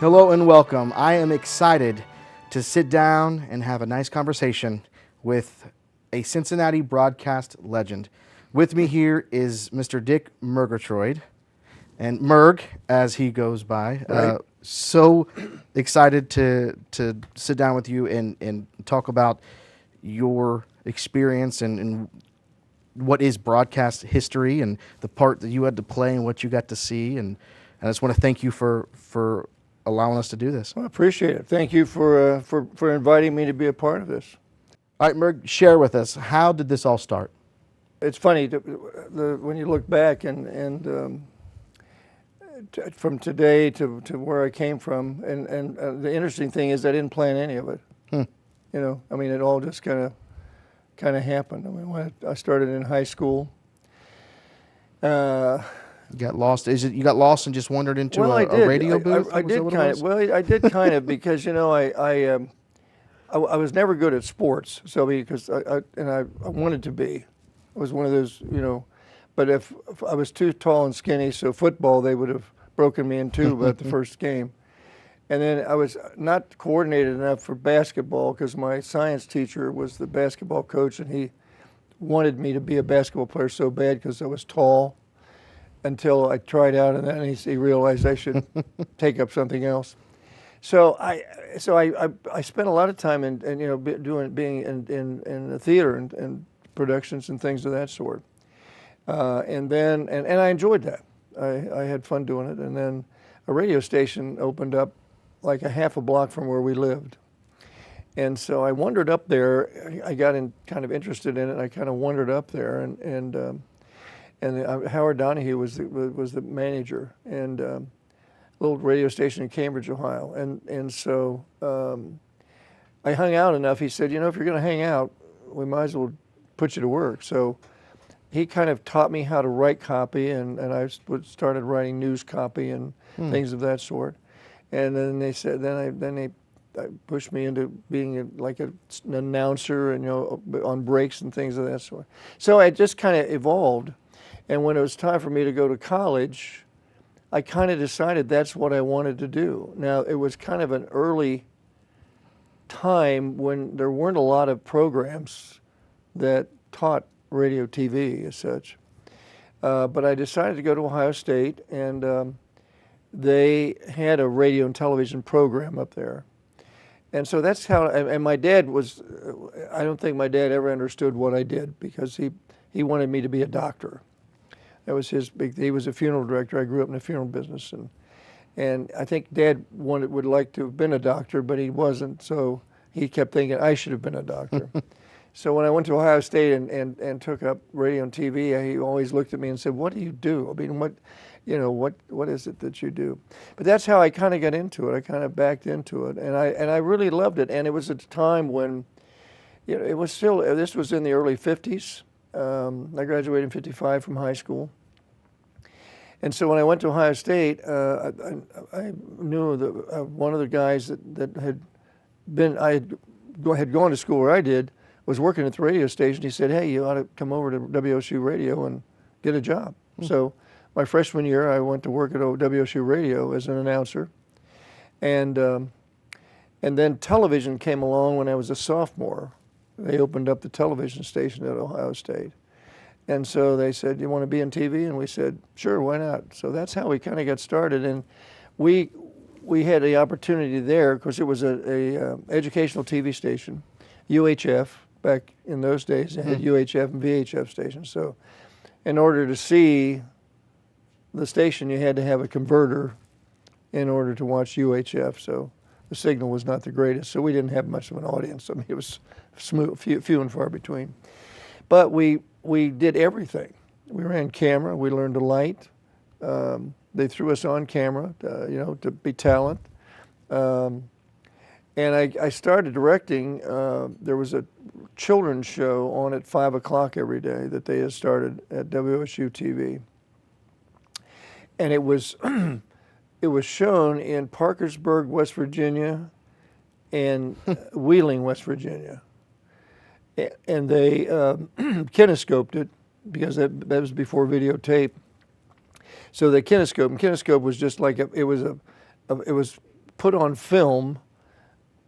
Hello and welcome. I am excited to sit down and have a nice conversation with a Cincinnati broadcast legend. With me here is Mr. Dick Murgatroyd, and Murg, as he goes by. Right. So excited to sit down with you and talk about your experience and what is broadcast history and the part that you had to play and what you got to see. And I just want to thank you for allowing us to do this. Well, I appreciate it. Thank you for inviting me to be a part of this. All right, Murg, share with us, how did this all start? It's funny when you look back from today to where I came from, and the interesting thing is I didn't plan any of it. You know, I mean, it all just kind of happened. I mean, when I started in high school. You got lost. Is it you got lost and just wandered into Well, a radio booth? I did kind of. Well, I did kind of because I was never good at sports. So because I wanted to be. I was one of those, but if I was too tall and skinny, so football they would have broken me in two about the first game. And then I was not coordinated enough for basketball because my science teacher was the basketball coach, and he wanted me to be a basketball player so bad because I was tall. Until I tried out, and then he realized I should take up something else. So I spent a lot of time being in the theater and productions and things of that sort. And I enjoyed that. I had fun doing it. And then a radio station opened up like a half a block from where we lived. And so I wandered up there. I got kind of interested in it. I kind of wandered up there and Howard Donahue was the manager, and a little radio station in Cambridge, Ohio. And so I hung out enough. He said, if you're going to hang out, we might as well put you to work. So he kind of taught me how to write copy, and I started writing news copy and things of that sort. And then they said, they pushed me into being like an announcer, and on breaks and things of that sort. So I just kind of evolved. And when it was time for me to go to college, I kind of decided that's what I wanted to do. Now, it was kind of an early time when there weren't a lot of programs that taught radio TV as such. But I decided to go to Ohio State, and they had a radio and television program up there. And so that's how, and my dad I don't think my dad ever understood what I did because he wanted me to be a doctor. That was his big. He was a funeral director. I grew up in the funeral business, and I think Dad would like to have been a doctor, but he wasn't. So he kept thinking I should have been a doctor. So when I went to Ohio State and took up radio and TV, he always looked at me and said, "What do you do? I mean, what is it that you do?" But that's how I kind of got into it. I kind of backed into it, and I really loved it. And it was at a time when, it was still. This was in the early '50s. I graduated in '55 from high school. And so when I went to Ohio State, I knew that one of the guys that had gone to school where I did was working at the radio station. He said, "Hey, you ought to come over to WSU Radio and get a job." So my freshman year, I went to work at WSU Radio as an announcer. And then television came along when I was a sophomore. They opened up the television station at Ohio State. And so they said, "You want to be in TV?" And we said, "Sure, why not?" So that's how we kind of got started. And we had the opportunity there because it was a educational TV station, UHF. Back in those days, they had UHF and VHF stations. So in order to see the station, you had to have a converter in order to watch UHF. So the signal was not the greatest. So we didn't have much of an audience. I mean, it was smooth, few and far between. But we did everything. We ran camera. We learned to light. They threw us on camera, to be talent. And I started directing. There was a children's show on at 5 o'clock every day that they had started at WSU TV. And it was shown in Parkersburg, West Virginia, and Wheeling, West Virginia. And they kinescoped it because that was before videotape. So they kinescoped. And kinescope was just like it was put on film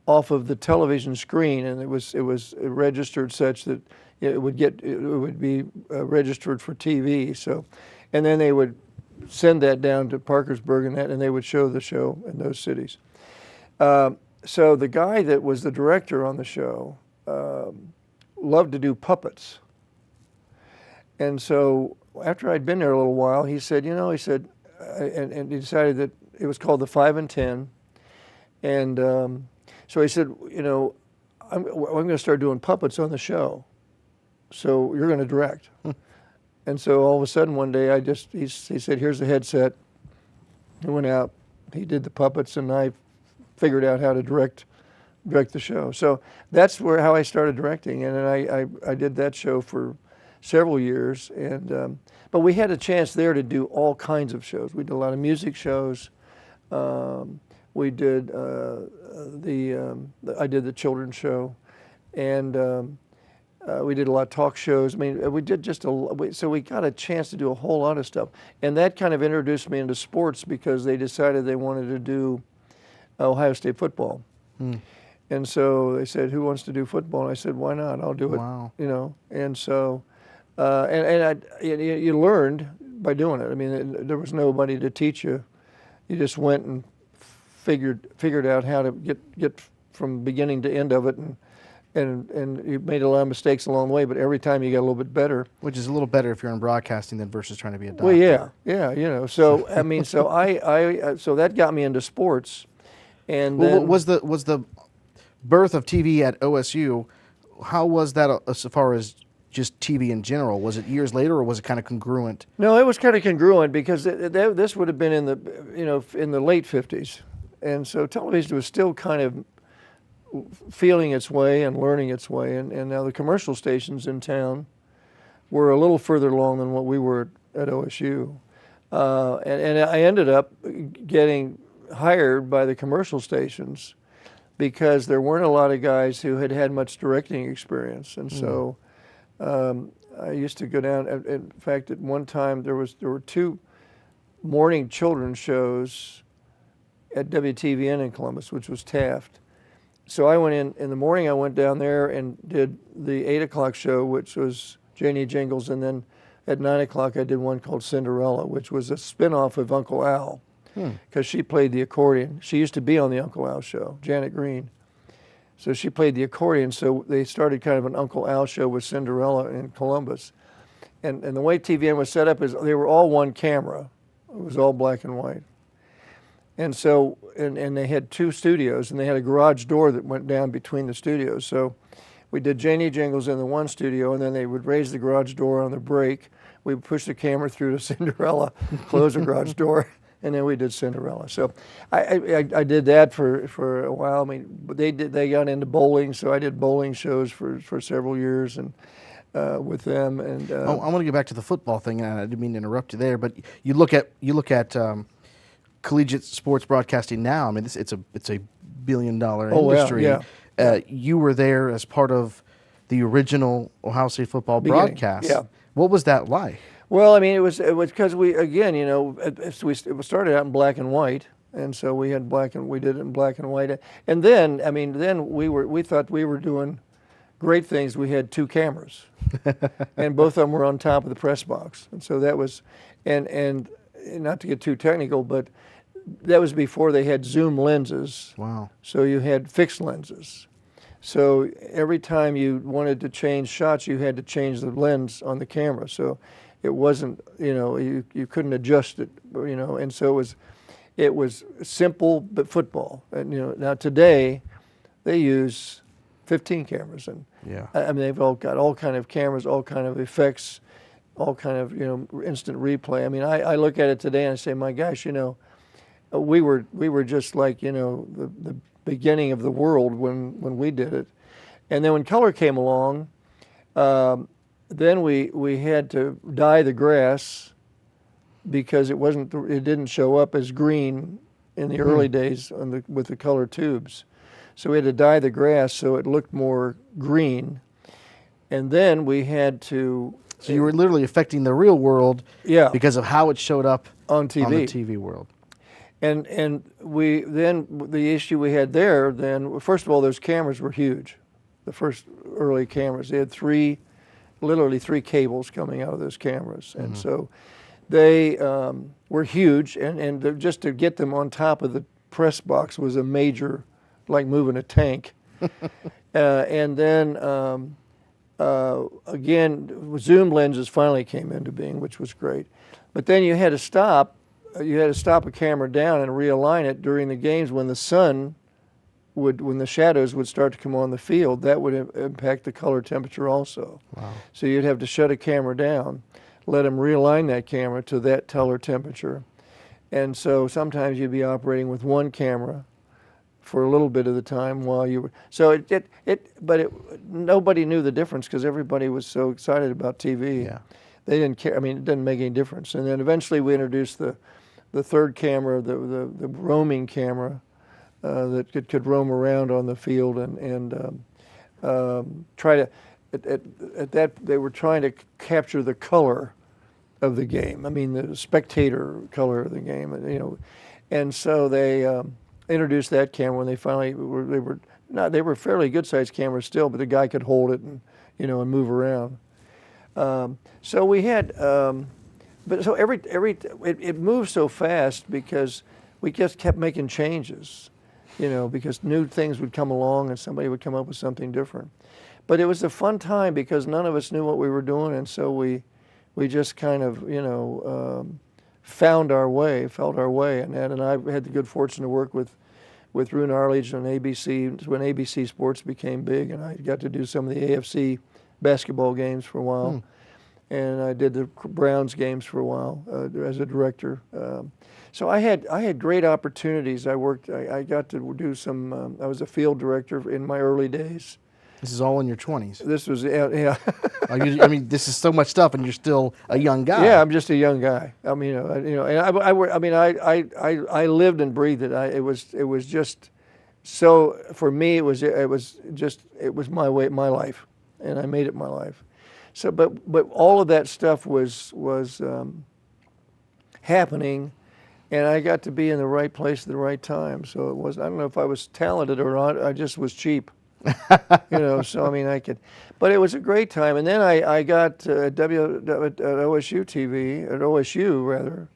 off of the television screen, and it was registered such that it would be registered for TV. So, and then they would send that down to Parkersburg and they would show the show in those cities. So the guy that was the director on the show loved to do puppets. And so after I'd been there a little while, he said, and he decided that it was called the 5 and 10. And so he said, I'm going to start doing puppets on the show. So you're going to direct. And so all of a sudden one day he said, here's the headset. He went out, he did the puppets, and I figured out how to direct the show. So that's how I started directing, and then I did that show for several years. And but we had a chance there to do all kinds of shows. We did a lot of music shows. We did I did the children's show, and we did a lot of talk shows. I mean, we did so we got a chance to do a whole lot of stuff, and that kind of introduced me into sports because they decided they wanted to do Ohio State football. And so they said, who wants to do football? And I said, why not? I'll do it. Wow. And so, you learned by doing it. I mean, there was nobody to teach you. You just went and figured out how to get from beginning to end of it, and you made a lot of mistakes along the way, but every time you got a little bit better. Which is a little better if you're in broadcasting than versus trying to be a doctor. Well, yeah. So I mean, so so that got me into sports. And then, was the birth of TV at OSU, how was that as far as just TV in general? Was it years later, or was it kind of congruent? No, it was kind of congruent because this would have been in the late 50s, and so television was still kind of feeling its way and learning its way, and now the commercial stations in town were a little further along than what we were at OSU, and I ended up getting hired by the commercial stations because there weren't a lot of guys who had much directing experience, and so I used to go down. In fact, at one time there were 2 morning children's shows at WTVN in Columbus, which was Taft. So I went in the morning. I went down there and did the 8 o'clock show, which was Janie Jingles, and then at 9 o'clock I did one called Cinderella, which was a spinoff of Uncle Al, because she played the accordion. She used to be on the Uncle Al show, Janet Green. So she played the accordion, so they started kind of an Uncle Al show with Cinderella in Columbus. And the way TVN was set up is they were all one camera. It was all black and white. And so, and they had 2 studios, and they had a garage door that went down between the studios. So we did Janie Jingles in the one studio, and then they would raise the garage door on the break. We would push the camera through to Cinderella, close the garage door, and then we did Cinderella. So I did that for a while. I mean, they got into bowling, so I did bowling shows for several years, and with them. And I want to get back to the football thing, and I didn't mean to interrupt you there, but you look at collegiate sports broadcasting now. I mean, it's a billion-dollar industry. Yeah. You were there as part of the original Ohio State football broadcast. Yeah. What was that like? Well, I mean, it was because we started out in black and white, and so we did it in black and white, and then we thought we were doing great things. We had 2 cameras, and both of them were on top of the press box, and so that was, and not to get too technical, but that was before they had zoom lenses. Wow. So you had fixed lenses. So every time you wanted to change shots, you had to change the lens on the camera. So it wasn't, you couldn't adjust it, and so it was simple but football. And now today they use 15 cameras, and I mean they've all got all kind of cameras, all kind of effects, all kind of instant replay. I mean, I look at it today and I say, my gosh, we were just like the beginning of the world when we did it. And then when color came along, then we had to dye the grass because it didn't show up as green in the early days with the color tubes. So we had to dye the grass so it looked more green. And then we had to. So you were literally affecting the real world, yeah, because of how it showed up on TV. On the TV world. And we then the issue we had there then, first of all, those cameras were huge. The first early cameras, they had literally three cables coming out of those cameras, and so they were huge, and just to get them on top of the press box was a major, like moving a tank. And then again, zoom lenses finally came into being, which was great. But then you had to stop a camera down and realign it during the games when the sun when the shadows would start to come on the field. That would impact the color temperature also. Wow. So you'd have to shut a camera down, let them realign that camera to that color temperature. And so sometimes you'd be operating with one camera for a little bit of the time while you were, so nobody knew the difference because everybody was so excited about TV. Yeah. They didn't care. I mean, it didn't make any difference. And then eventually we introduced the third camera, the roaming camera that could roam around on the field and try to, at that, they were trying to capture the color of the game. I mean, the spectator color of the game, you know. And so they introduced that camera when they finally they were fairly good sized cameras still, but the guy could hold it and, you know, and move around. So we had, but so it moved so fast because we just kept making changes, you know, because new things would come along and somebody would come up with something different. But it was a fun time because none of us knew what we were doing, and so we just kind of, you know, felt our way in that. And I had the good fortune to work with Rune Arledge on ABC when ABC Sports became big, and I got to do some of the AFC basketball games for a while. And I did the Browns games for a while as a director. So I had great opportunities. I got to do some, I was a field director in my early days. This is all in your 20s. This was, yeah. I mean, this is so much stuff, and you're still a young guy. Yeah, I'm just a young guy. I mean, and I lived and breathed it. It was just, so for me, it was my way, my life, and I made it my life. So, but all of that stuff was happening, and I got to be in the right place at the right time. So it was, I don't know if I was talented or not. I just was cheap. You know, so I mean, but it was a great time. And then I got at OSU TV, at OSU rather,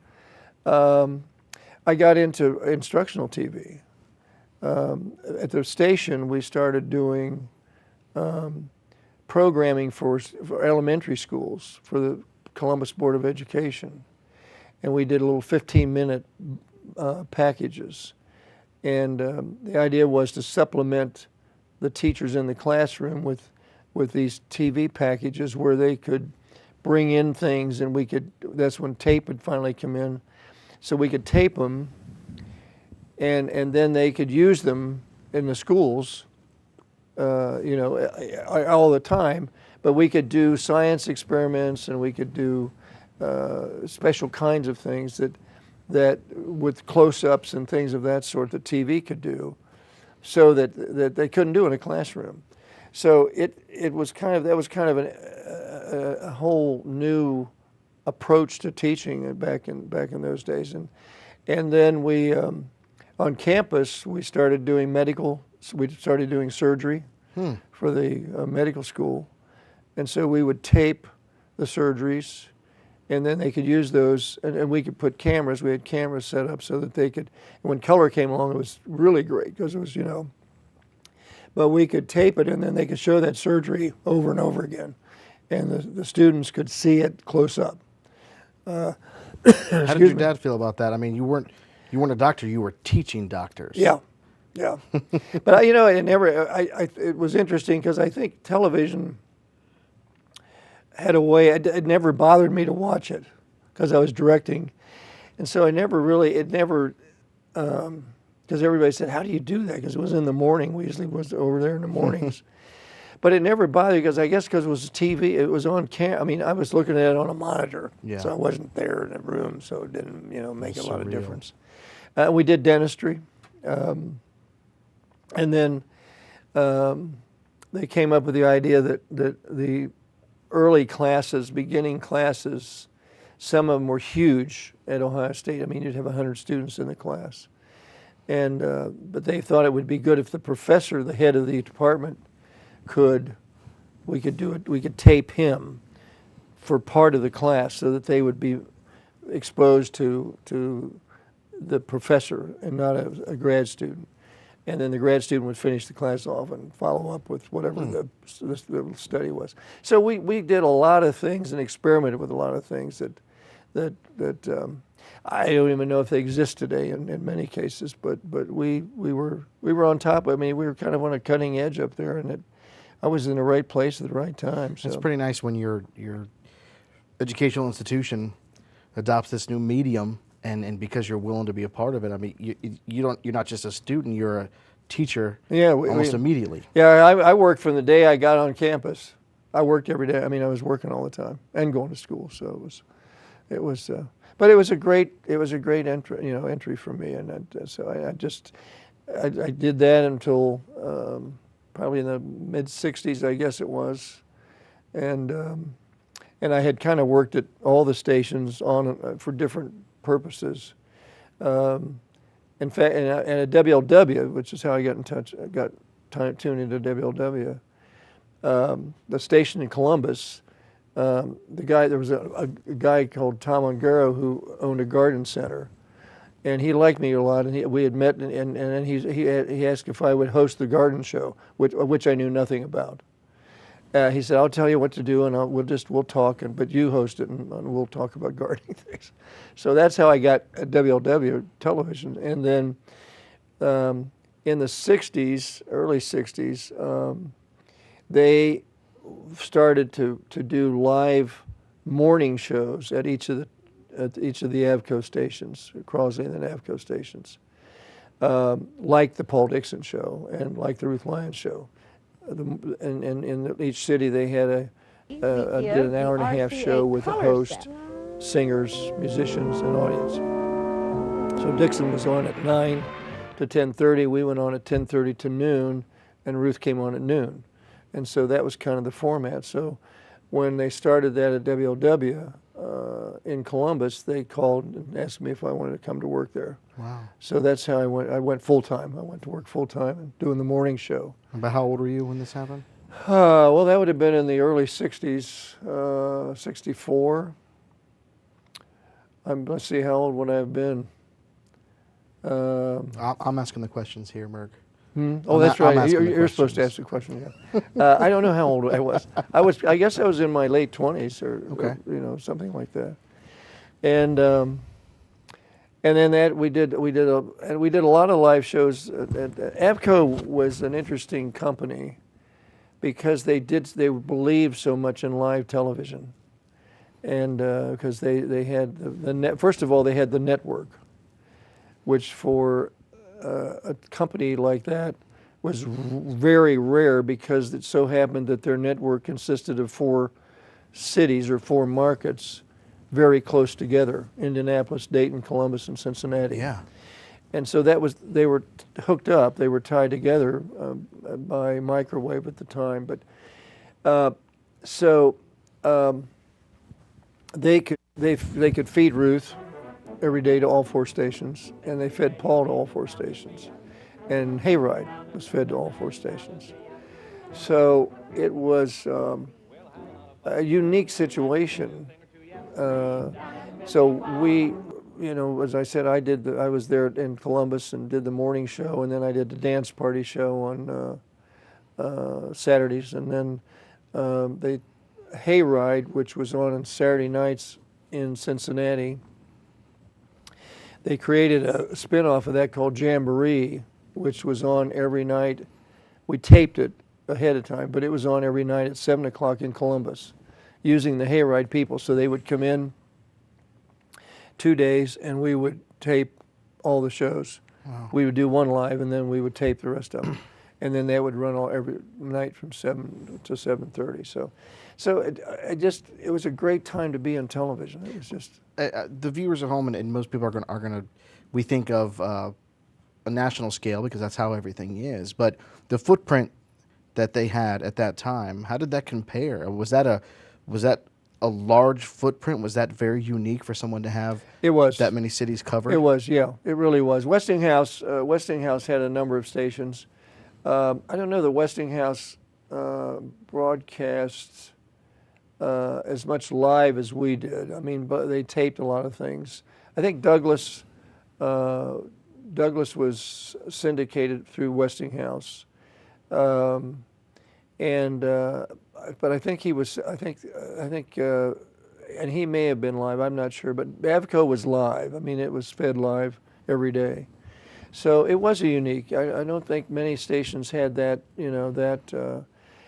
I got into instructional TV. At the station, we started doing programming for elementary schools for the Columbus Board of Education. And we did little 15-minute packages. And the idea was to supplement the teachers in the classroom with these TV packages where they could bring in things, and that's when tape would finally come in. So we could tape them, and then they could use them in the schools, you know, all the time. But we could do science experiments, and we could do special kinds of things that with close-ups and things of that sort that TV could do, so that they couldn't do in a classroom. So that was kind of a whole new approach to teaching back in those days. And then we on campus we started doing surgery for the medical school, and so we would tape the surgeries, and then they could use those, and we could put cameras. We had cameras set up so that they could, and when color came along, it was really great because it was, you know, but we could tape it, and then they could show that surgery over and over again, and the students could see it close up. How did your dad feel about that? I mean, you weren't a doctor, you were teaching doctors. Yeah. But you know, it was interesting because I think television had a way, it never bothered me to watch it because I was directing. And so because everybody said, how do you do that? Because it was in the morning. We usually was over there in the mornings. But it never bothered me because I guess because it was TV, it was on I mean, I was looking at it on a monitor. Yeah. So I wasn't there in the room, so it didn't, you know, make a lot of difference. Surreal. We did dentistry. And then they came up with the idea that the early classes, beginning classes, Some of them were huge at Ohio State. I mean, you'd have 100 students in the class. And but they thought it would be good if the professor, the head of the department, we could tape him for part of the class so that they would be exposed to the professor and not a grad student. And then the grad student would finish the class off and follow up with whatever the study was. So we did a lot of things and experimented with a lot of things that I don't even know if they exist today in many cases. But we were on top. I mean, we were kind of on a cutting edge up there, and I was in the right place at the right time. So. It's pretty nice when your educational institution adopts this new medium. And because you're willing to be a part of it, I mean, you're not just a student, you're a teacher. Yeah, almost immediately. Yeah, I worked from the day I got on campus. I worked every day. I mean, I was working all the time and going to school. So but it was a great entry for me, and so I did that until probably in the mid '60s, I guess it was, and I had kind of worked at all the stations for different purposes. In fact, and at WLW, which is how I got tuned into WLW, the station in Columbus. There was a guy called Tom Ongaro who owned a garden center, and he liked me a lot. And we had met, and then he asked if I would host the garden show, which I knew nothing about. He said, "I'll tell you what to do, and we'll talk, but you host it, and we'll talk about gardening things." So that's how I got at WLW television. And then in the '60s, early '60s, they started to do live morning shows at each of the Avco stations, Crosley and the Avco stations, like the Paul Dixon show and like the Ruth Lyons show. And in each city they had did an hour and a half show with a host, singers, musicians, and audience. So Dixon was on at 9 to 10:30. We went on at 10:30 to noon, and Ruth came on at noon. And so that was kind of the format. So when they started that at WLW in Columbus, they called and asked me if I wanted to come to work there. Wow. So that's how I went. I went full-time. I went to work full-time and doing the morning show. About how old were you when this happened? Well, that would have been in the early 60s, 64. Let's see, how old would I have been? I'm asking the questions here, Murg. Oh, that's right. You're supposed to ask the question. Yeah. I don't know how old I was. I guess I was in my late 20s or something like that. And then that we did a lot of live shows. Avco was an interesting company because they believed so much in live television, and because they had the net. First of all, they had the network, which for a company like that was very rare because it so happened that their network consisted of 4 cities or 4 markets very close together: Indianapolis, Dayton, Columbus, and Cincinnati. Yeah. And so they were hooked up, they were tied together by microwave at the time. But they could feed Ruth every day to all 4 stations, and they fed Paul to all 4 stations, and Hayride was fed to all 4 stations. So it was a unique situation. So we, as I said, I was there in Columbus and did the morning show, and then I did the dance party show on Saturdays, and then the Hayride, which was on Saturday nights in Cincinnati. They created a spin-off of that called Jamboree, which was on every night. We taped it ahead of time, but it was on every night at 7 o'clock in Columbus, using the Hayride people. So they would come in 2 days, and we would tape all the shows. Wow. We would do one live, and then we would tape the rest of them. And then they would run every night from 7 to 7:30. So it was a great time to be on television. It was just... the viewers at home and most people are going to, we think of a national scale because that's how everything is. But the footprint that they had at that time, how did that compare? Was that a large footprint? Was that very unique for someone to have It was. that many cities covered? It was, yeah. It really was. Westinghouse had a number of stations. I don't know that Westinghouse broadcasts as much live as we did. I mean, but they taped a lot of things. I think Douglas was syndicated through Westinghouse, but I think he was. I think, and he may have been live. I'm not sure, but Avco was live. I mean, it was fed live every day. So it was a unique. I don't think many stations had that.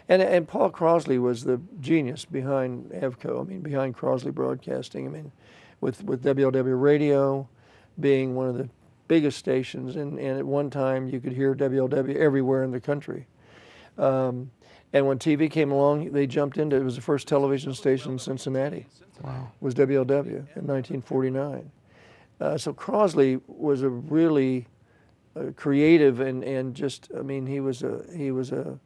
And Powel Crosley was the genius behind Avco. I mean, behind Crosley Broadcasting. I mean, with WLW Radio being one of the biggest stations, and at one time you could hear WLW everywhere in the country. And when TV came along, they jumped into it. It was the first television station in Cincinnati. Wow. Was WLW in 1949. So Crosley was a really creative and just, I mean, he was a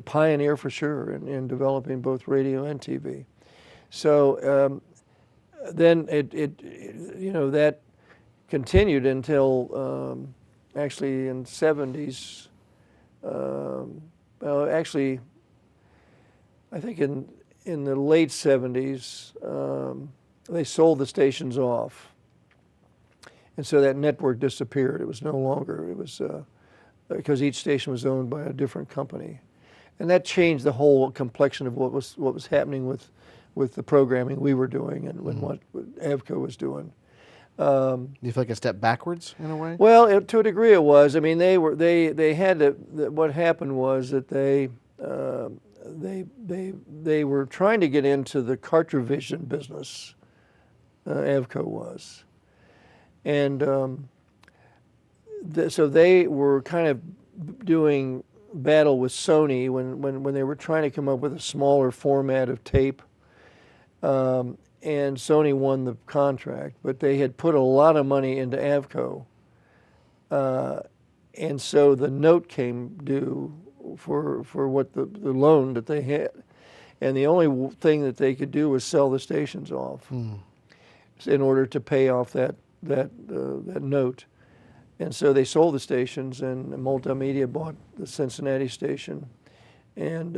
pioneer for sure in developing both radio and TV. So then that continued until actually in 70s. Well, actually, I think in the late 70s, they sold the stations off. And so that network disappeared. It was no longer, it was because each station was owned by a different company. And that changed the whole complexion of what was happening with the programming we were doing and what Avco was doing. Do you feel like a step backwards in a way? Well, to a degree it was. I mean, they had to. What happened was that they were trying to get into the cartrovision business. Avco was, and so they were kind of doing battle with Sony when they were trying to come up with a smaller format of tape. And Sony won the contract, but they had put a lot of money into Avco. And so the note came due for what the loan that they had. And the only thing that they could do was sell the stations off in order to pay off that note. And so they sold the stations, and Multimedia bought the Cincinnati station, and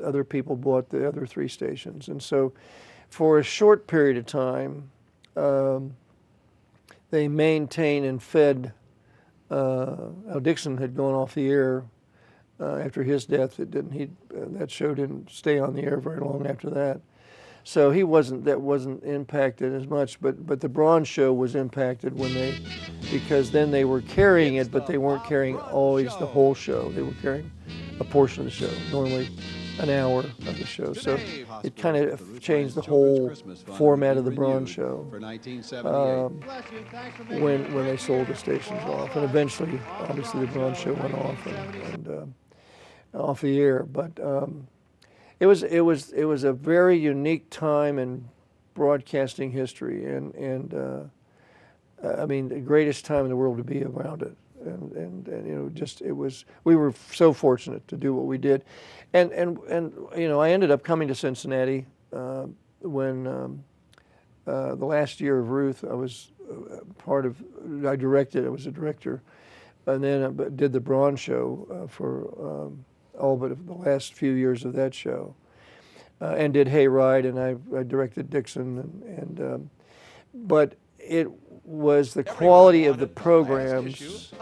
other people bought the other 3 stations. And so for a short period of time, they maintained and fed. Al Dixon had gone off the air after his death. That show didn't stay on the air very long after that. So that wasn't impacted as much. But the Braun show was impacted because then they were carrying it, but they weren't carrying always the whole show. They were carrying a portion of the show, normally an hour of the show. So it kind of changed the whole format of the Braun show when they sold the stations off. And eventually, obviously, the Braun show went off and off the air. But it was a very unique time in broadcasting history, and I mean, the greatest time in the world to be around it. And we were so fortunate to do what we did, and I ended up coming to Cincinnati when the last year of Ruth. I was I was a director, and then I did the Braun show for all but the last few years of that show, and did Hayride, and I directed Dixon, but it was the quality of the programs.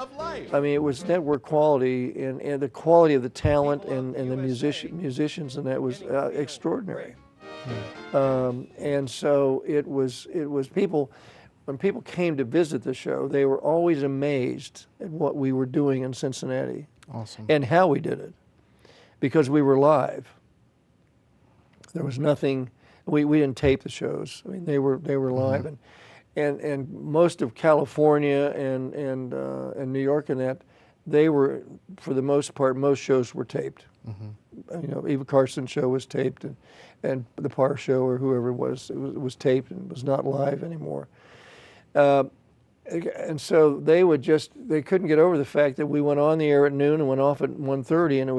I mean, it was network quality and the quality of the talent and the musicians, and that was extraordinary. And so it was people, when people came to visit the show, they were always amazed at what we were doing in Cincinnati. Awesome. And how we did it, because we were live. There was nothing. We didn't tape the shows. I mean, they were live, and most of California and New York and that, they were, for the most part, most shows were taped. Eva Carson's show was taped, and the Parr show or whoever it was taped and was not live anymore. And so they couldn't get over the fact that we went on the air at noon and went off at 1:30, and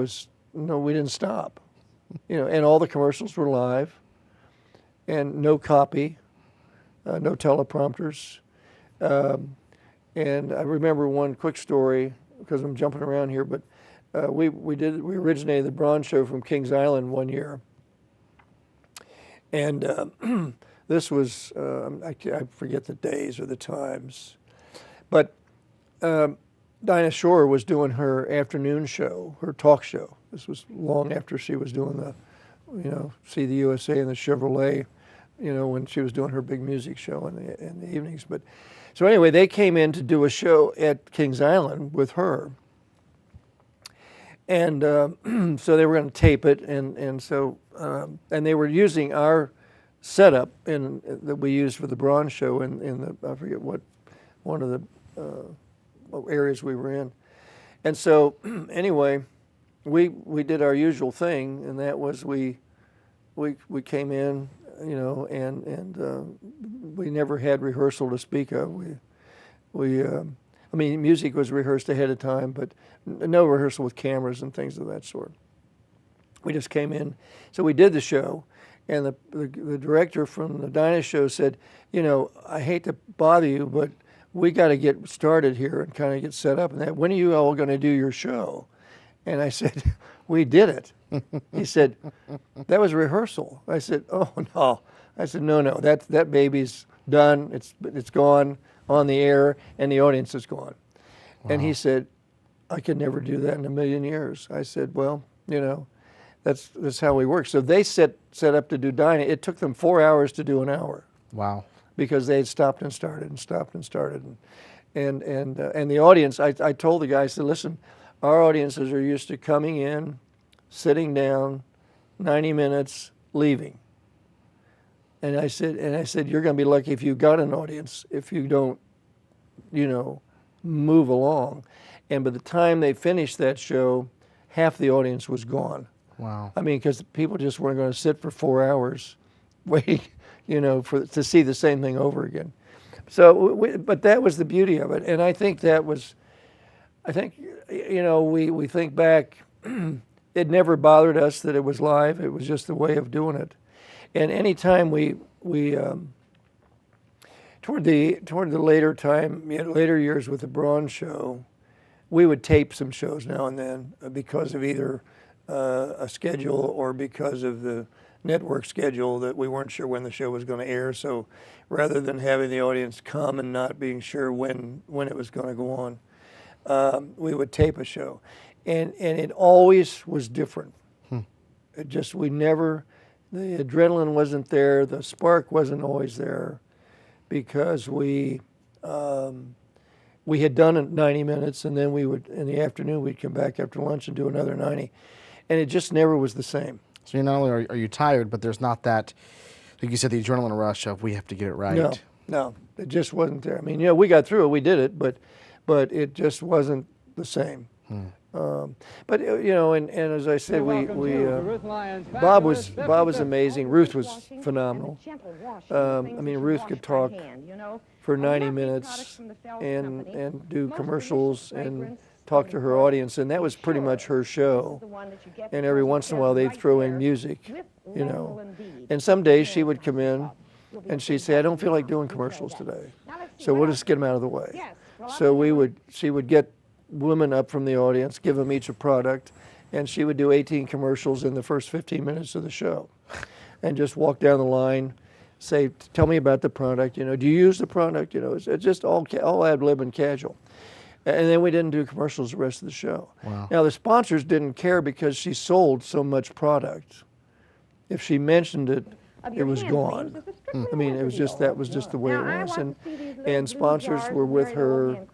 we didn't stop. And all the commercials were live. and no copy, no teleprompters. And I remember one quick story, because I'm jumping around here, but we originated the Bronze Show from Kings Island one year. And this was, I forget the days or the times, but Dinah Shore was doing her afternoon show, her talk show. This was long after she was doing the, See the USA and the Chevrolet, when she was doing her big music show in the evenings. But so anyway, they came in to do a show at Kings Island with her. And so they were going to tape it, and they were using our setup that we used for the Bronze Show in the, I forget what, one of the areas we were in. And so anyway, we did our usual thing, and that was we came in, and we never had rehearsal to speak of. I mean, music was rehearsed ahead of time, but no rehearsal with cameras and things of that sort. We just came in. So we did the show, and the director from the Dinah Show said, I hate to bother you, but we got to get started here and kind of get set up. And that, when are you all going to do your show? And I said, we did it. He said, that was rehearsal. I said, oh, no. I said, no, that baby's done. It's gone on the air, and the audience is gone. Wow. And he said, I could never do that in a million years. I said, well, that's how we work. So they set up to do Dinah. It took them 4 hours to do an hour. Wow. Because they had stopped and started and stopped and started. And the audience, I told the guy, I said, listen, our audiences are used to coming in, sitting down, 90 minutes, leaving. And I said, you're going to be lucky if you got an audience, if you don't, move along. And by the time they finished that show, half the audience was gone. Wow. I mean, because people just weren't going to sit for 4 hours waiting, to see the same thing over again. So, but that was the beauty of it. And I think we think back, it never bothered us that it was live. It was just the way of doing it. And anytime we toward the later years with the Bronze Show, we would tape some shows now and then because of either a schedule or because of the network schedule that we weren't sure when the show was going to air. So rather than having the audience come and not being sure when it was going to go on, we would tape a show. And it always was different. It just, the adrenaline wasn't there, the spark wasn't always there, because we had done it 90 minutes, and then we would, in the afternoon, we'd come back after lunch and do another 90. And it just never was the same. So not only are you tired, but there's not that, like you said, the adrenaline rush of we have to get it right. No, it just wasn't there. I mean, we got through it, we did it, but it just wasn't the same. But and as I said, Bob was amazing. Ruth was phenomenal. I mean, Ruth could talk for 90 minutes and do commercials and talk to her audience, and that was pretty much her show. And every once in a while they'd throw in music, And some days she would come in and she'd say, I don't feel like doing commercials today, so we'll just get them out of the way. So she would get women up from the audience, give them each a product, and she would do 18 commercials in the first 15 minutes of the show, and just walk down the line, say, tell me about the product, do you use the product, it's just all ad lib and casual. And then we didn't do commercials the rest of the show. Wow. Now the sponsors didn't care because she sold so much product. If she mentioned it, it was gone. I mean, that was just the way it was. And sponsors were with her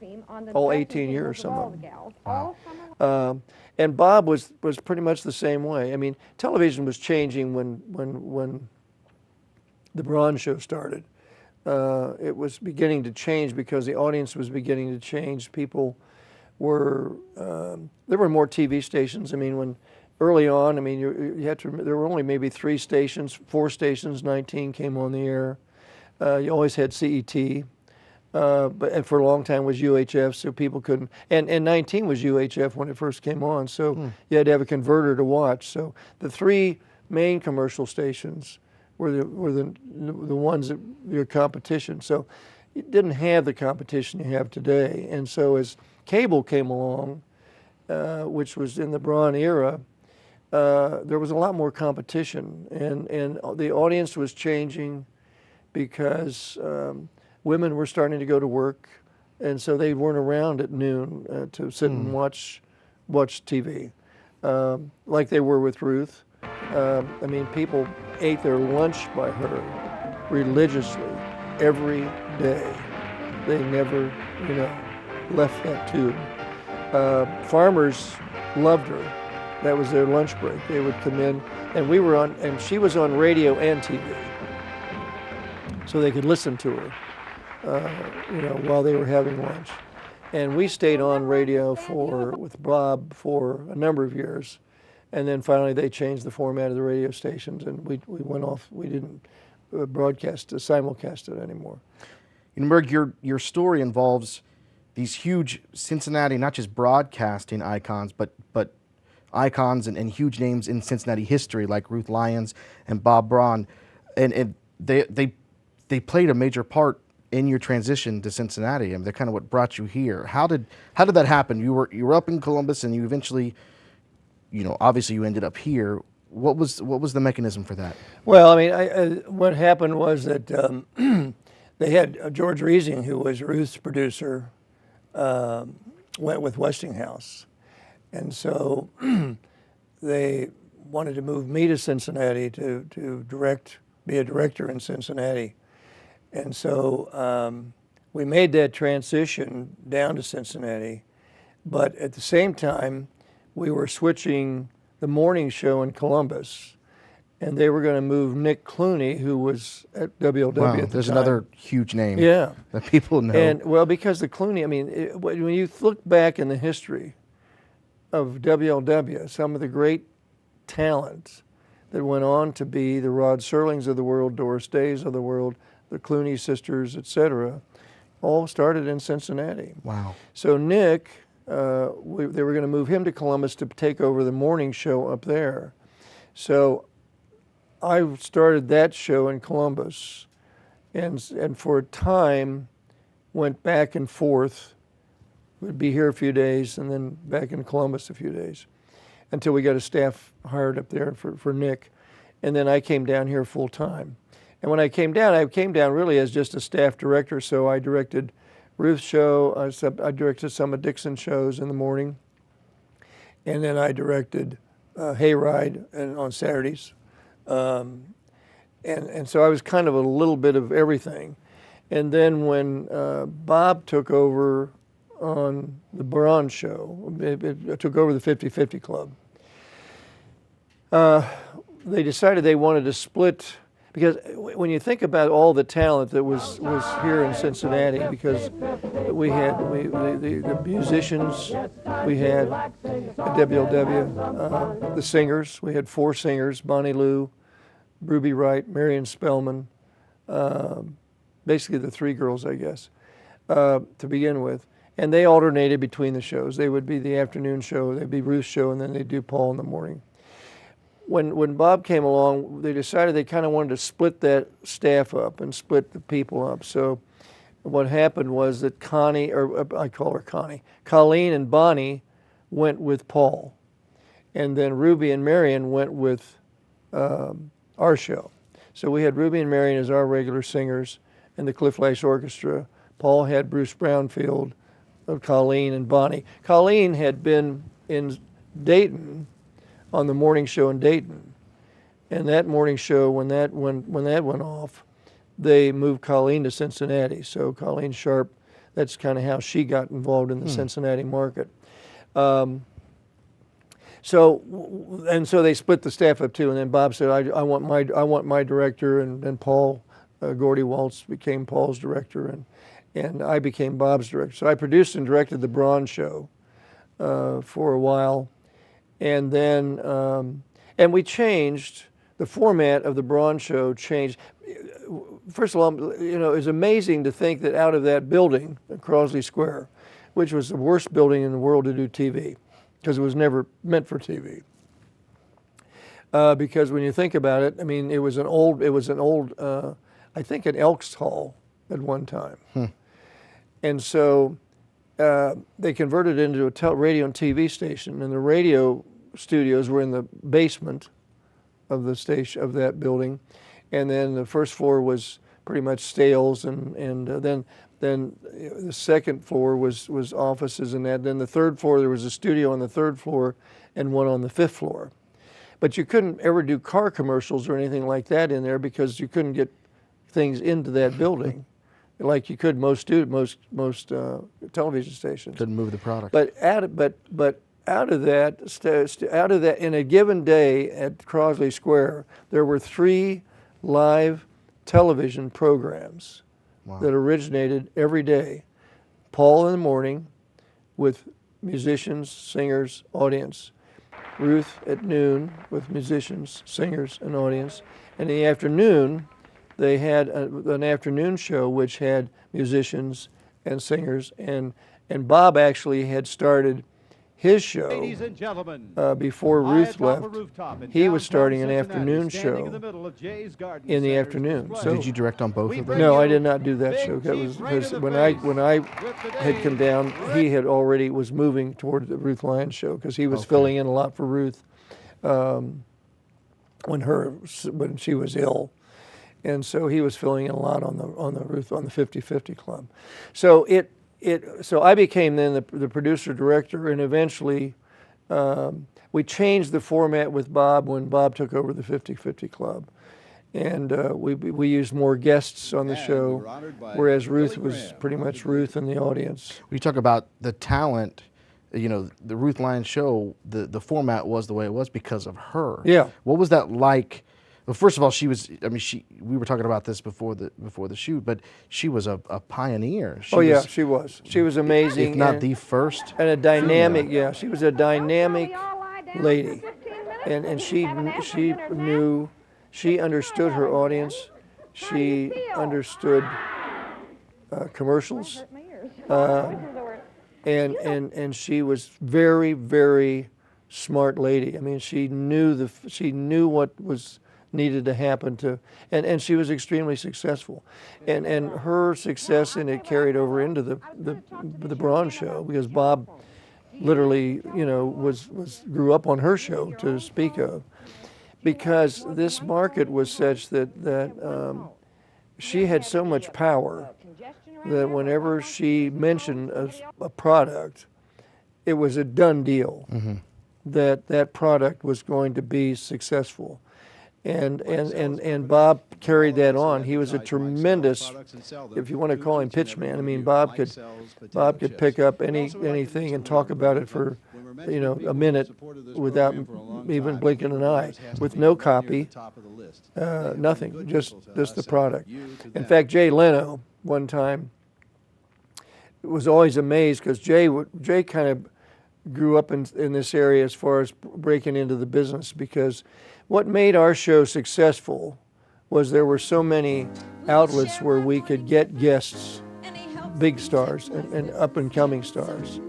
all 18 years, some of them. Wow. And Bob was pretty much the same way. I mean, television was changing when the Bronze Show started. It was beginning to change because the audience was beginning to change. People were there were more TV stations. I mean, when early on, I mean, you had to. There were only maybe 3 stations, 4 stations. 19 came on the air. You always had CET, but for a long time was UHF, so people couldn't. And 19 was UHF when it first came on, so you had to have a converter to watch. So the 3 main commercial stations the ones that your competition. So you didn't have the competition you have today. And so as cable came along, which was in the Braun era, there was a lot more competition, and the audience was changing because women were starting to go to work, and so they weren't around at noon to sit and watch TV like they were with Ruth. I mean, people ate their lunch by her religiously every day. They never, left that tube. Farmers loved her. That was their lunch break. They would come in, and she was on radio and TV, so they could listen to her, while they were having lunch. And we stayed on radio with Bob for a number of years, and then finally they changed the format of the radio stations, and we went off. We didn't simulcast it anymore. Murg, your story involves these huge Cincinnati, not just broadcasting icons, but icons and huge names in Cincinnati history, like Ruth Lyons and Bob Braun, and they played a major part in your transition to Cincinnati. I mean, they're kind of what brought you here. How did that happen? You were up in Columbus, and you eventually, obviously you ended up here. What was the mechanism for that? Well, I mean, what happened was that they had George Reesing, who was Ruth's producer, went with Westinghouse. And so they wanted to move me to Cincinnati to be a director in Cincinnati. And so we made that transition down to Cincinnati. But at the same time, we were switching the morning show in Columbus. And they were going to move Nick Clooney, who was at WLW at the time. There's another huge name that people know. And, well, because the Clooney, I mean, when you look back in the history of WLW, some of the great talent that went on to be the Rod Serlings of the world, Doris Days of the world, the Clooney sisters, etc., all started in Cincinnati. Wow. So Nick, they were going to move him to Columbus to take over the morning show up there. So I started that show in Columbus, and for a time went back and forth. We'd be here a few days and then back in Columbus a few days until we got a staff hired up there for Nick. And then I came down here full time. And when I came down really as just a staff director. So I directed Ruth's show. I directed some of Dixon's shows in the morning. And then I directed Hayride on Saturdays. And so I was kind of a little bit of everything. And then when Bob took over on the Braun show, it took over the 50-50 Club. They decided they wanted to split, because when you think about all the talent that was here in Cincinnati, because we had the musicians, we had WLW, the singers, we had 4 singers, Bonnie Lou, Ruby Wright, Marion Spellman, basically the 3 girls, I guess, to begin with. And they alternated between the shows. They would be the afternoon show, they'd be Ruth's show, and then they'd do Paul in the morning. When Bob came along, they decided they kind of wanted to split that staff up and split the people up. So what happened was that Connie, or I call her Connie, Colleen and Bonnie went with Paul. And then Ruby and Marion went with our show. So we had Ruby and Marion as our regular singers in the Cliff Lash Orchestra. Paul had Bruce Brownfield, Colleen and Bonnie. Colleen had been in Dayton on the morning show in Dayton. And that morning show, when that went off, they moved Colleen to Cincinnati. So Colleen Sharp, that's kind of how she got involved in the Cincinnati market. So they split the staff up too. And then Bob said, I want my director, and then Paul Gordy Waltz became Paul's director, and I became Bob's director. So I produced and directed the Braun show for a while. And then, and we changed, the format of the Braun show changed. First of all, it was amazing to think that out of that building, Crosley Square, which was the worst building in the world to do TV, because it was never meant for TV, because when you think about it, I mean, it was an old, I think an Elks Hall at one time. And so they converted it into a radio and TV station, and the radio studios were in the basement of the station of that building, and then the first floor was pretty much sales, and then the second floor was offices and that. Then the third floor, there was a studio on the third floor and one on the fifth floor. But you couldn't ever do car commercials or anything like that in there because you couldn't get things into that building like you could most television stations. Couldn't move the product. But out of that, in a given day at Crosley Square, there were 3 live television programs that originated every day. Paul in the morning with musicians, singers, audience. Ruth at noon with musicians, singers, and audience. And in the afternoon, they had an afternoon show which had musicians and singers. And Bob actually had started his show before Ruth left. He was starting an afternoon show in the afternoon. So did you direct on both of them? No, I did not do that show. That was because when I had come down, he had already was moving toward the Ruth Lyons show because he was filling in a lot for Ruth when she was ill, and so he was filling in a lot on the Ruth on the 50/50 Club. So So I became then the producer director, and eventually we changed the format with Bob when Bob took over the 50/50 Club, and we used more guests on the show, whereas Ruth was pretty much Ruth in the audience. When you talk about the talent, you know, the Ruth Lyons show, the format was the way it was because of her. Yeah. What was that like? Well, first of all, she was. I mean, we were talking about this before the shoot, but she was a pioneer. She was. She was amazing. If not the first. And a dynamic. Yeah, she was a dynamic lady, and she knew, she understood her audience. She understood commercials, and she was very, very smart lady. I mean, she knew what was needed to happen and she was extremely successful, and her success in it carried over into the Braun show, because Bob literally, you know, grew up on her show, to speak of, because this market was such that she had so much power that whenever she mentioned a product, it was a done deal. That product was going to be successul. And Bob carried that on. He was a tremendous, if you want to call him pitchman. I mean, Bob could pick up anything and talk about it for, you know, a minute without even blinking an eye, with no copy, nothing, just the product. In fact, Jay Leno one time was always amazed, because Jay kind of grew up in this area as far as breaking into the business, because what made our show successful was there were so many outlets where we could get guests, big stars and up-and-coming stars,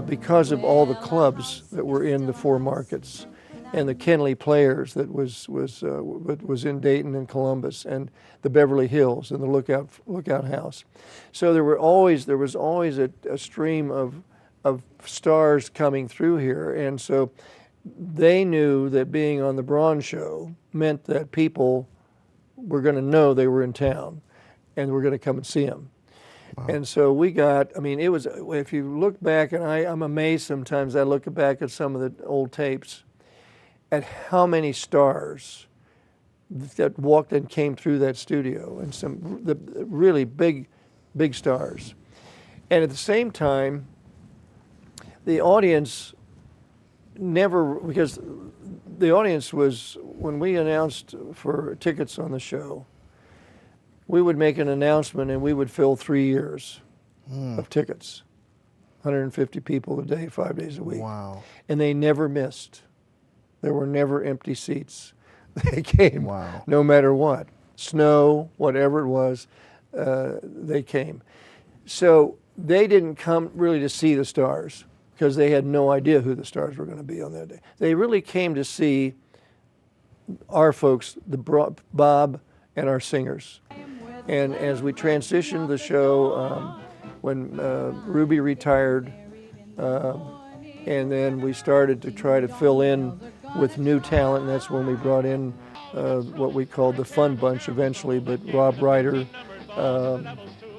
because of all the clubs that were in the 4 markets, and the Kenley Players that was in Dayton and Columbus, and the Beverly Hills and the Lookout House. So there was always a stream of stars coming through here, and so they knew that being on the Braun show meant that people were going to know they were in town and were going to come and see them. Wow. And so we got, I mean, it was, if you look back, and I'm amazed sometimes, I look back at some of the old tapes, at how many stars that walked and came through that studio, and the really big stars. And at the same time, the audience because the audience was, when we announced for tickets on the show, we would make an announcement and we would fill 3 years of tickets, 150 people a day, 5 days a week. Wow. And they never missed. There were never empty seats. They came no matter what, snow, whatever it was, they came. So they didn't come really to see the stars, because they had no idea who the stars were going to be on that day. They really came to see our folks, Bob and our singers. And as we transitioned the show, when Ruby retired, and then we started to try to fill in with new talent, and that's when we brought in what we called the Fun Bunch eventually, but Rob Ryder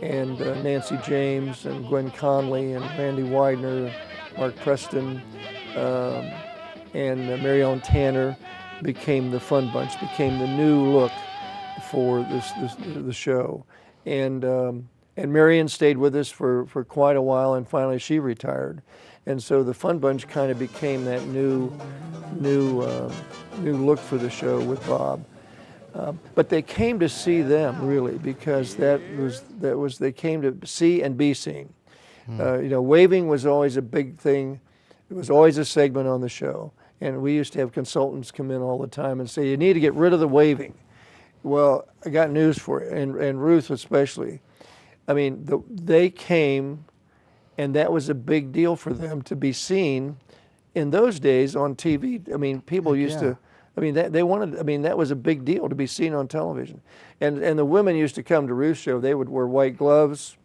and Nancy James and Gwen Conley and Randy Widener, Mark Preston, and Mary Ellen Tanner became the Fun Bunch, became the new look for the show. And Marion stayed with us for quite a while, and finally she retired. And so the Fun Bunch kind of became that new look for the show with Bob. But they came to see them really because they came to see and be seen. Waving was always a big thing. It was always a segment on the show, and we used to have consultants come in all the time and say, "You need to get rid of the waving." Well, I got news for you, and Ruth especially. I mean, they came, and that was a big deal for them to be seen in those days on TV. I mean, people used to. I mean, they wanted. I mean, that was a big deal to be seen on television, and the women used to come to Ruth's show. They would wear white gloves.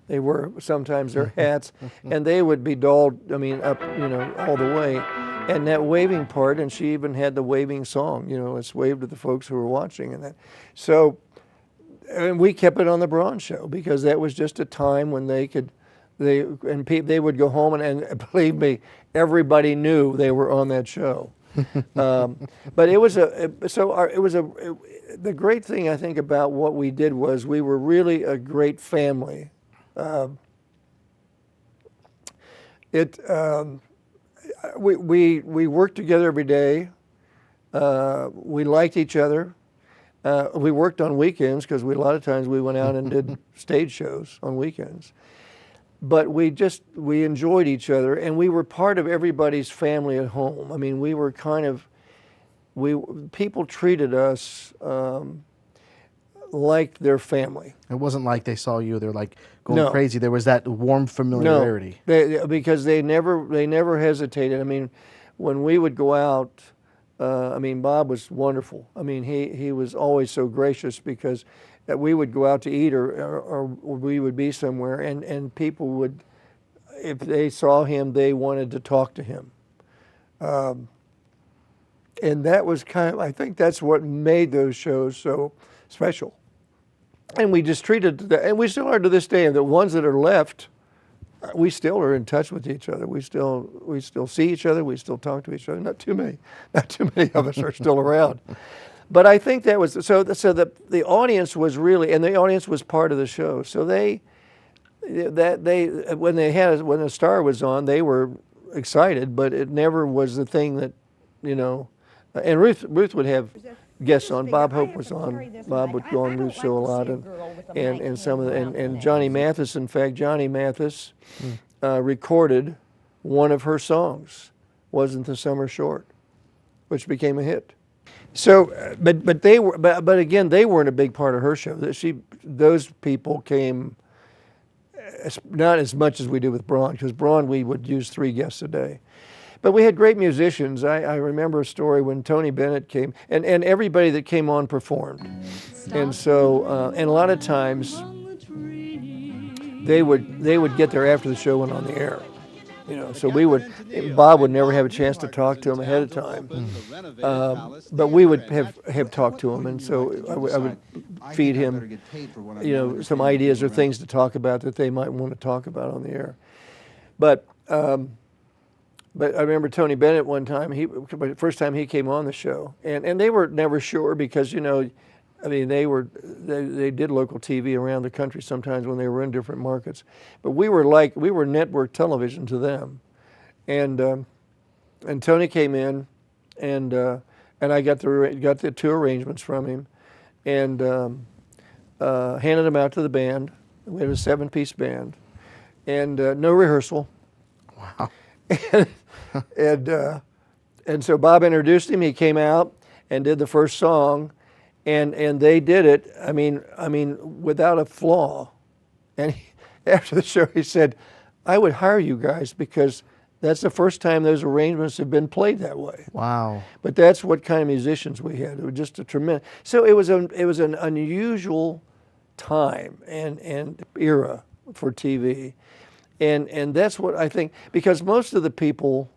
They wore sometimes their hats, and they would be dolled. I mean, up all the way, and that waving part. And she even had the waving song. Let's wave to the folks who were watching, and that. So, and we kept it on the Braun show because that was just a time when they would go home and believe me, everybody knew they were on that show. But it was the great thing I think about what we did was we were really a great family. We worked together every day. We liked each other. We worked on weekends because a lot of times we went out and did stage shows on weekends. But we enjoyed each other, and we were part of everybody's family at home. I mean, we were people treated us like their family. It wasn't like they saw you, they're like going crazy. There was that warm familiarity. No, because they never hesitated. I mean, when we would go out, Bob was wonderful. I mean, he was always so gracious because we would go out to eat or we would be somewhere, and people would, if they saw him, they wanted to talk to him. And that was I think that's what made those shows so special. And we just treated, and we still are to this day, and the ones that are left, we still are in touch with each other. We still see each other. We still talk to each other. Not too many of us are still around. But I think that was so. The audience was really, and the audience was part of the show. So when the star was on, they were excited, but it never was the thing that, And Ruth would have guests on. Bob Hope was on. Bob would go on Ruth's show a lot, and some of and Johnny Mathis. In fact, Johnny Mathis recorded one of her songs, "Wasn't the Summer Short," which became a hit. So, but again, they weren't a big part of her show. Those people came not as much as we do with Braun, because Braun we would use 3 guests a day. But we had great musicians. I remember a story when Tony Bennett came, and everybody that came on performed. And so, and a lot of times, they would get there after the show went on the air. So Bob would never have a chance to talk to him ahead of time. But we would have talked to him, and so I would feed him, some ideas or things to talk about that they might want to talk about on the air. But I remember Tony Bennett one time, the first time he came on the show, and they were never sure because, they did local TV around the country sometimes when they were in different markets. But we were network television to them. And Tony came in, and I got the 2 arrangements from him and handed them out to the band. We had a 7-piece band and no rehearsal. Wow. And so Bob introduced him. He came out and did the first song, and they did it. I mean, without a flaw. And after the show, he said, "I would hire you guys because That's the first time those arrangements have been played that way. Wow. But that's what kind of musicians we had. It was just a tremendous. So it was an unusual time and era for TV, and that's what I think, because most of the people,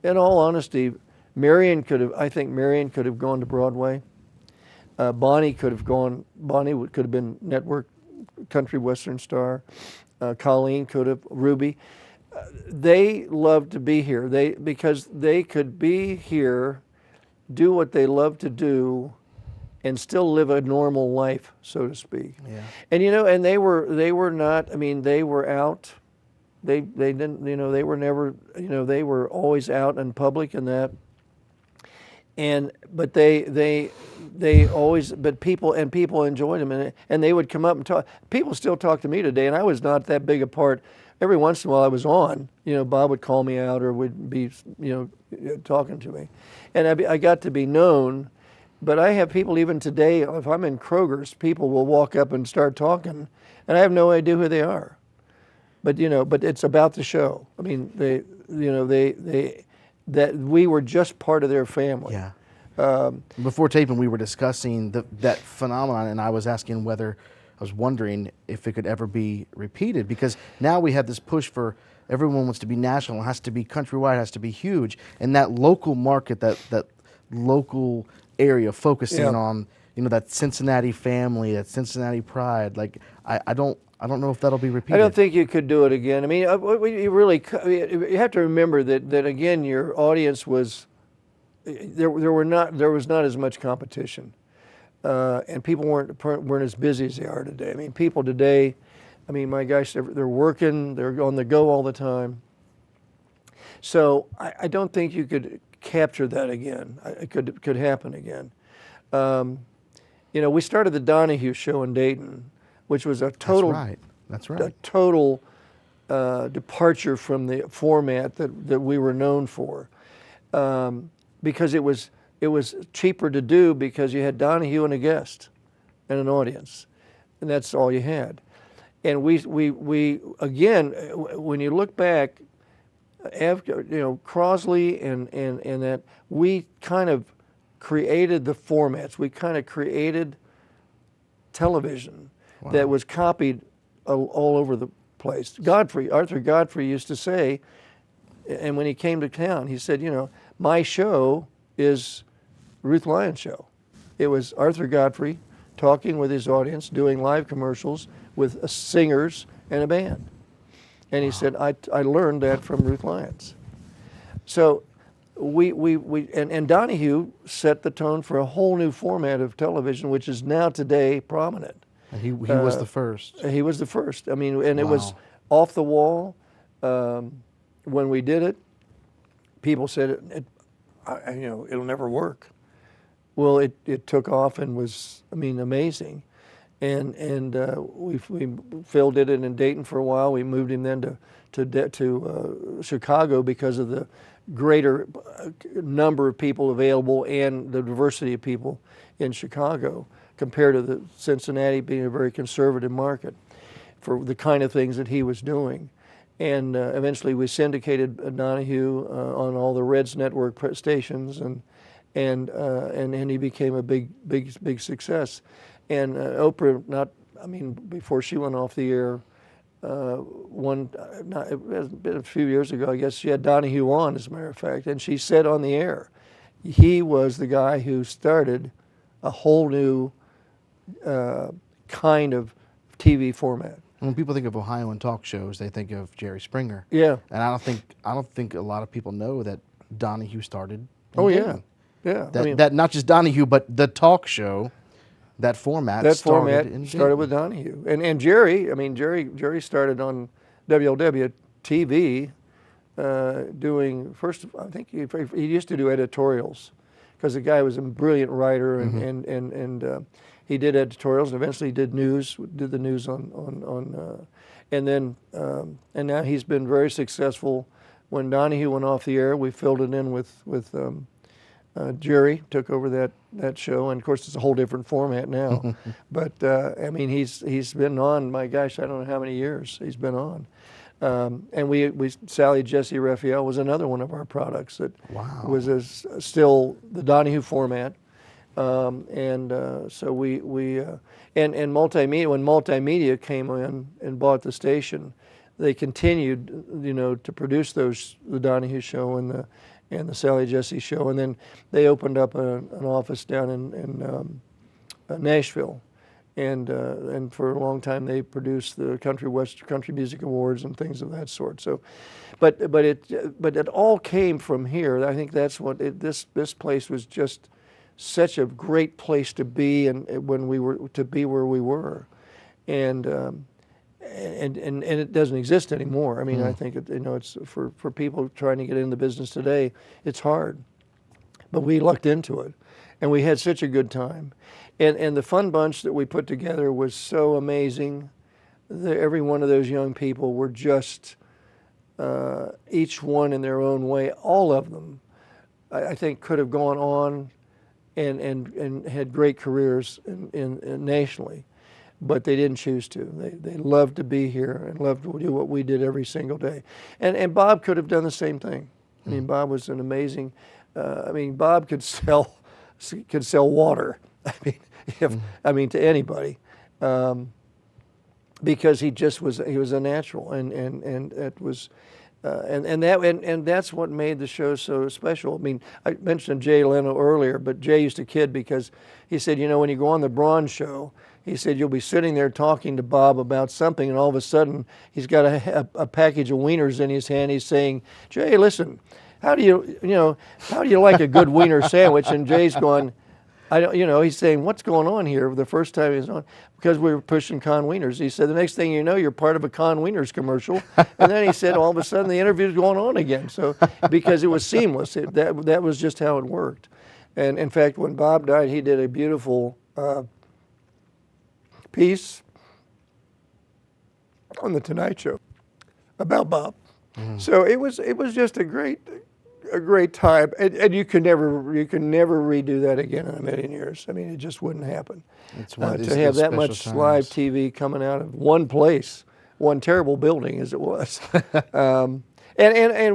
in all honesty, I think Marion could have gone to Broadway. Bonnie could have gone. Could have been network country western star. Colleen could have. Ruby. They loved to be here. Because they could be here, do what they love to do, and still live a normal life, so to speak. Yeah. And and they were not. I mean, they were out. They didn't. They were never. They were always out in public and that. But they always, but people enjoyed them, and they would come up and talk. People still talk to me today, and I was not that big a part. Every once in a while I was on, Bob would call me out or would be, talking to me. And I got to be known, but I have people even today, if I'm in Kroger's, people will walk up and start talking, and I have no idea who they are. But, but it's about the show. I mean, that we were just part of their family. Yeah. Before taping, we were discussing that phenomenon, and I was wondering if it could ever be repeated, because now we have this push for everyone wants to be national, it has to be countrywide, it has to be huge, and that local market, that local area focusing on that Cincinnati family, that Cincinnati pride. Like I don't know if that'll be repeated. I don't think you could do it again. I mean, you have to remember that again, your audience was there was not as much competition. And people weren't as busy as they are today. I mean, people today, my gosh, they're working, they're on the go all the time. So I don't think you could capture that again. It could happen again. We started the Donahue show in Dayton, which was a total. That's right. A total departure from the format that we were known for, because it was cheaper to do because you had Donahue and a guest and an audience, and that's all you had. And we again, when you look back, Crosley and that, we kind of created the formats. We kind of created television that was copied all over the place. Arthur Godfrey used to say, and when he came to town, he said, my show is Ruth Lyon's show. It was Arthur Godfrey talking with his audience, doing live commercials with singers and a band. And he said, I learned that from Ruth Lyons. So and Donahue set the tone for a whole new format of television, which is now today prominent. And he was the first. He was the first. I mean, and it was off the wall. When we did it, people said, it'll never work. Well, it took off and was, amazing. And we Phil did it in Dayton for a while. We moved him then to Chicago because of the greater number of people available and the diversity of people in Chicago, compared to the Cincinnati being a very conservative market for the kind of things that he was doing. And eventually we syndicated Donahue on all the Reds network stations, and he became a big success. And Oprah, before she went off the air, it has been a few years ago, I guess, she had Donahue on, as a matter of fact, and she said on the air, he was the guy who started a whole new kind of TV format. When people think of Ohioan talk shows, they think of Jerry Springer. Yeah. And I don't think a lot of people know that Donahue started. Yeah. That not just Donahue, but the talk show, that format. Started with Donahue, and Jerry. Jerry started on WLW TV, doing first. I think he used to do editorials, because the guy was a brilliant writer, and he did editorials, and eventually did the news on and then and now he's been very successful. When Donahue went off the air, we filled it in with Jerry took over that show, and of course it's a whole different format now. But he's been on, my gosh, I don't know how many years he's been on. And Sally Jesse Raphael was another one of our products that Wow. was still the Donahue format. So and multimedia, when multimedia came in and bought the station, they continued, to produce the Donahue show and the Sally Jesse show, and then they opened up an office down in Nashville, and for a long time they produced the Country Music Awards and things of that sort. So, but it all came from here. I think that's what this place was just such a great place to be, and when we were to be where we were, and it doesn't exist anymore. I mean, I think it's for people trying to get into the business today, it's hard, but we lucked into it, and we had such a good time, and the fun bunch that we put together was so amazing. Every one of those young people were just each one in their own way. All of them, I think, could have gone on and had great careers in nationally, but they didn't choose to. They loved to be here and loved to do what we did every single day. And Bob could have done the same thing. I mean, Bob was an amazing. Bob could sell water. I mean, to anybody, because he was a natural, and it was. And that's what made the show so special. I mean, I mentioned Jay Leno earlier, but Jay used to kid because he said, when you go on the Braun show, he said you'll be sitting there talking to Bob about something, and all of a sudden he's got a package of wieners in his hand. He's saying, Jay, listen, how do you like a good wiener sandwich? And Jay's going, I don't, he's saying, what's going on here? The first time he's on, because we were pushing Con Wieners. He said, the next thing you know, you're part of a Con Wieners commercial. And then he said, all of a sudden, the interview's going on again. So, because it was seamless, that was just how it worked. And in fact, when Bob died, he did a beautiful piece on the Tonight Show about Bob. So it was just a great time, and you can never redo that again in a million years. I mean, it just wouldn't happen. It's one of To these have that special much times. live TV coming out of one place, one terrible building as it was, and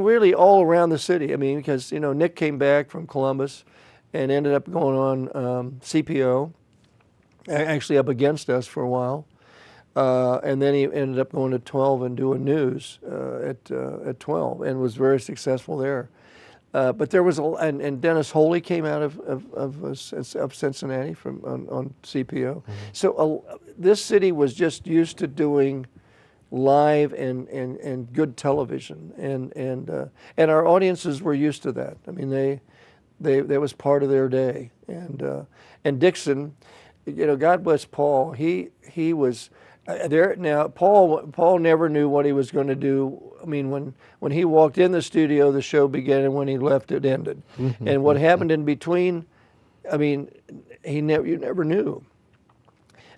really all around the city. I mean, because Nick came back from Columbus and ended up going on CPO, actually up against us for a while. And then he ended up going to 12 and doing news at 12, and was very successful there. But there was and Dennis Holey came out of Cincinnati on CPO. So this city was just used to doing live and good television, and our audiences were used to that. I mean, that was part of their day. And Dixon, God bless Paul. He was there. Now Paul never knew what he was going to do. I mean, when he walked in the studio, the show began, and when he left, it ended. And what happened in between, I mean, you never knew,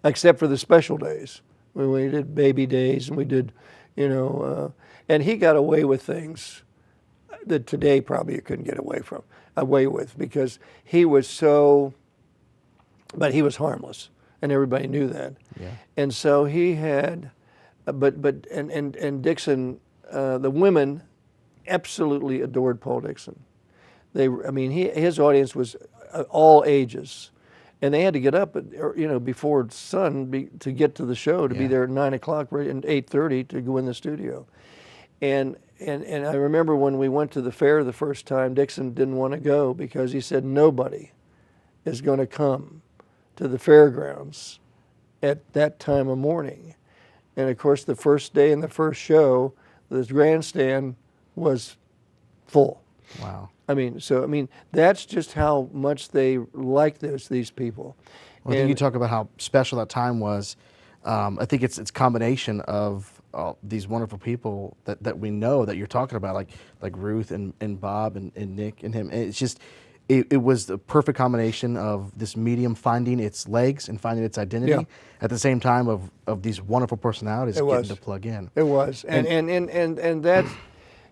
except for the special days when we did baby days, and we did, and he got away with things that today probably you couldn't get away with because he was so, but he was harmless, and everybody knew that. Yeah. And so he had, and Dixon, the women absolutely adored Paul Dixon. His audience was all ages, and they had to get up before sun to get to the show, to be there at 9 o'clock, right, and 8:30 to go in the studio. And I remember when we went to the fair the first time, Dixon didn't want to go because he said nobody is going to come to the fairgrounds at that time of morning. And of course, the first day and the first show, the grandstand was full. Wow. I mean, that's just how much they like these people. Well, I think you talk about how special that time was. I think it's a combination of these wonderful people that we know that you're talking about, like Ruth and Bob and Nick and him. And it's just, it was the perfect combination of this medium finding its legs and finding its identity at the same time of these wonderful personalities getting to plug in. It was, and that's.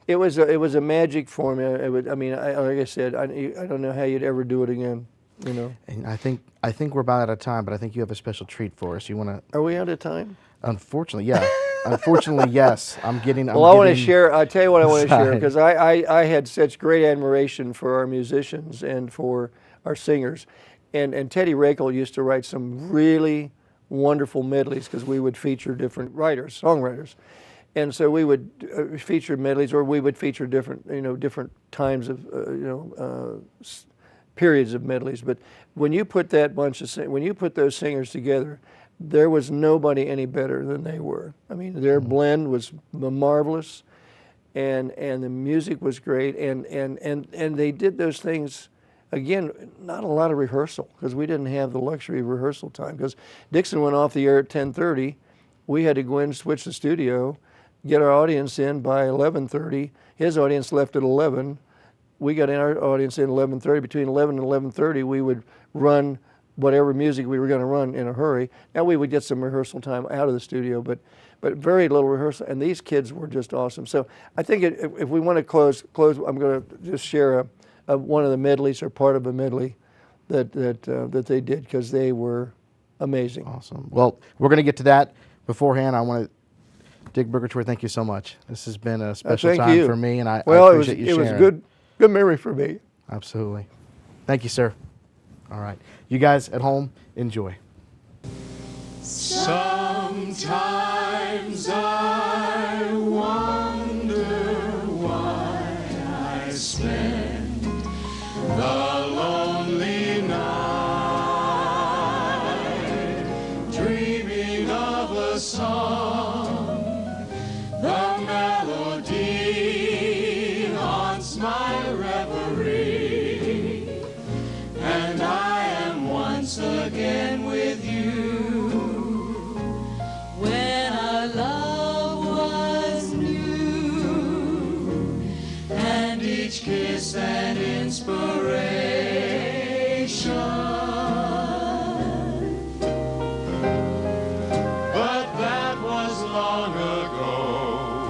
It was a magic formula. Like I said, I don't know how you'd ever do it again. And I think we're about out of time, but I think you have a special treat for us. You want to? Are we out of time? Unfortunately, yeah. Unfortunately, yes. I'm Well, I want to getting share. I'll tell you what I want to share, inside. because I had such great admiration for our musicians and for our singers. And Teddy Rakel used to write some really wonderful medleys, because we would feature different writers, songwriters. And so we would feature medleys, or we would feature different, different times of, periods of medleys. But when you put when you put those singers together, there was nobody any better than they were. I mean, their blend was marvelous, and the music was great, and they did those things. Again, not a lot of rehearsal, because we didn't have the luxury of rehearsal time. Because Dixon went off the air at 10:30, we had to go in, switch the studio, get our audience in by 11:30. His audience left at 11. We got in our audience in 11:30. Between 11 and 11:30, we would run whatever music we were going to run in a hurry. Now we would get some rehearsal time out of the studio, but very little rehearsal. And these kids were just awesome. So I think if we want to close, I'm going to just share one of the medleys, or part of a medley that they did, because they were amazing. Awesome. Well, we're going to get to that. Beforehand, I want to, Dick Murgatroyd, thank you so much. This has been a special time for me, and I appreciate you sharing. It was good memory for me. Absolutely. Thank you, sir. All right. You guys at home, enjoy. Sometimes I wonder why I spend the lonely night dreaming of a song. The melody haunts my reverie, and I am once again with you. When our love was new, and each kiss an inspiration. But that was long ago,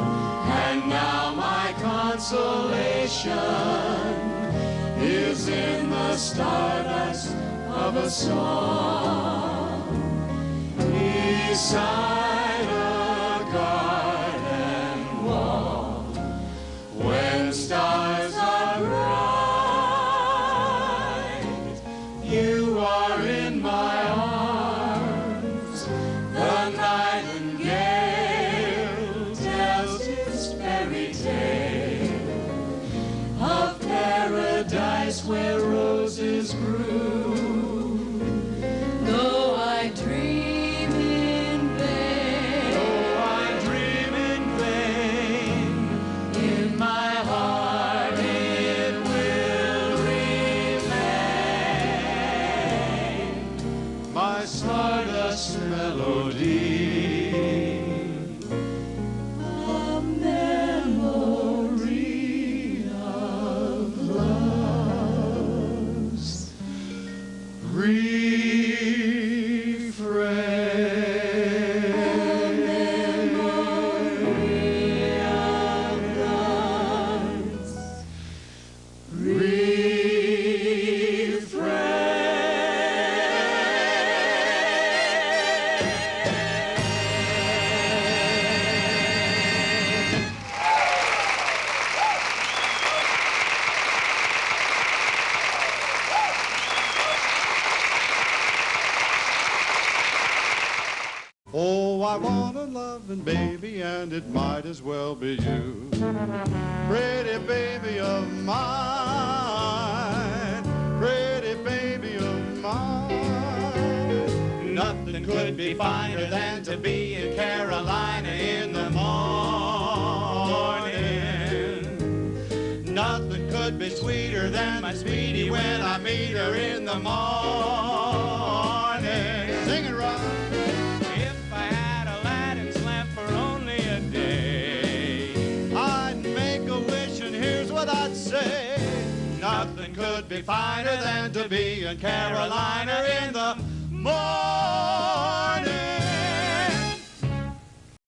and now my consolation is in the stardust of a song beside a garden wall. When stars are bright, you are in my arms. The nightingale tells its fairy tale of paradise where roses grew. Though I dream in vain, in my heart it will remain. My stardust melody, a memory of love's Oh, I want a loving baby, and it might as well be you. Pretty baby of mine, pretty baby of mine. Nothing could be finer than to be in Carolina in the morning. Nothing could be sweeter than my sweetie when I meet her in the morning. Sing it right. If I had Aladdin's lamp for only a day, I'd make a wish, and here's what I'd say. nothing could be finer than to be in Carolina in the morning.